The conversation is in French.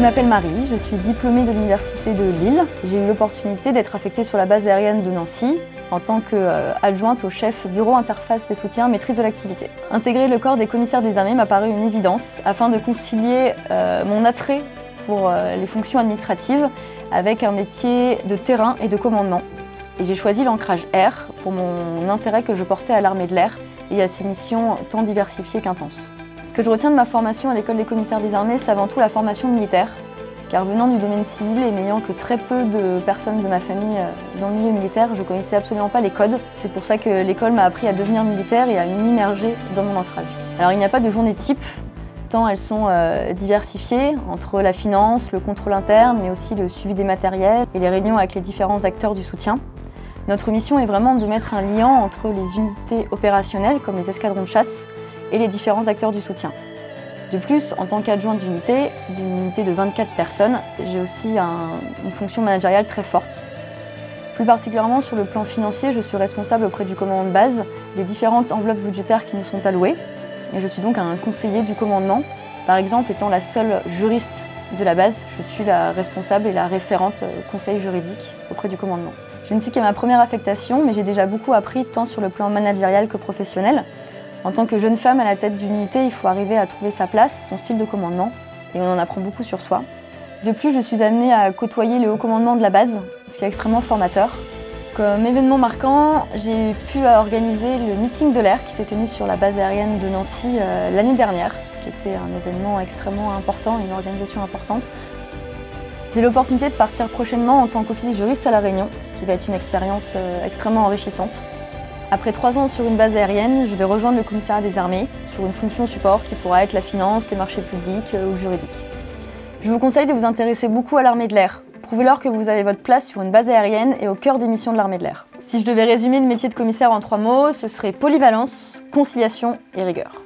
Je m'appelle Marie, je suis diplômée de l'Université de Lille. J'ai eu l'opportunité d'être affectée sur la base aérienne de Nancy en tant qu'adjointe au chef bureau interface des soutiens maîtrise de l'activité. Intégrer le corps des commissaires des armées m'a paru une évidence afin de concilier mon attrait pour les fonctions administratives avec un métier de terrain et de commandement. Et j'ai choisi l'ancrage air pour mon intérêt que je portais à l'armée de l'air et à ses missions tant diversifiées qu'intenses. Ce que je retiens de ma formation à l'école des commissaires des armées, c'est avant tout la formation militaire, car venant du domaine civil et n'ayant que très peu de personnes de ma famille dans le milieu militaire, je ne connaissais absolument pas les codes. C'est pour ça que l'école m'a appris à devenir militaire et à m'immerger dans mon ancrage. Alors il n'y a pas de journée type, tant elles sont diversifiées entre la finance, le contrôle interne, mais aussi le suivi des matériels et les réunions avec les différents acteurs du soutien. Notre mission est vraiment de mettre un lien entre les unités opérationnelles, comme les escadrons de chasse, et les différents acteurs du soutien. De plus, en tant qu'adjointe d'une unité de 24 personnes, j'ai aussi une fonction managériale très forte. Plus particulièrement sur le plan financier, je suis responsable auprès du commandement de base des différentes enveloppes budgétaires qui nous sont allouées. Et je suis donc un conseiller du commandement. Par exemple, étant la seule juriste de la base, je suis la responsable et la référente conseil juridique auprès du commandement. Je ne suis qu'à ma première affectation, mais j'ai déjà beaucoup appris tant sur le plan managérial que professionnel. En tant que jeune femme à la tête d'une unité, il faut arriver à trouver sa place, son style de commandement, et on en apprend beaucoup sur soi. De plus, je suis amenée à côtoyer le haut commandement de la base, ce qui est extrêmement formateur. Comme événement marquant, j'ai pu organiser le meeting de l'air qui s'est tenu sur la base aérienne de Nancy l'année dernière, ce qui était un événement extrêmement important, une organisation importante. J'ai l'opportunité de partir prochainement en tant qu'officier juriste à La Réunion, ce qui va être une expérience extrêmement enrichissante. Après 3 ans sur une base aérienne, je vais rejoindre le commissariat des armées sur une fonction support qui pourra être la finance, les marchés publics ou juridique. Je vous conseille de vous intéresser beaucoup à l'armée de l'air. Prouvez-leur que vous avez votre place sur une base aérienne et au cœur des missions de l'armée de l'air. Si je devais résumer le métier de commissaire en 3 mots, ce serait polyvalence, conciliation et rigueur.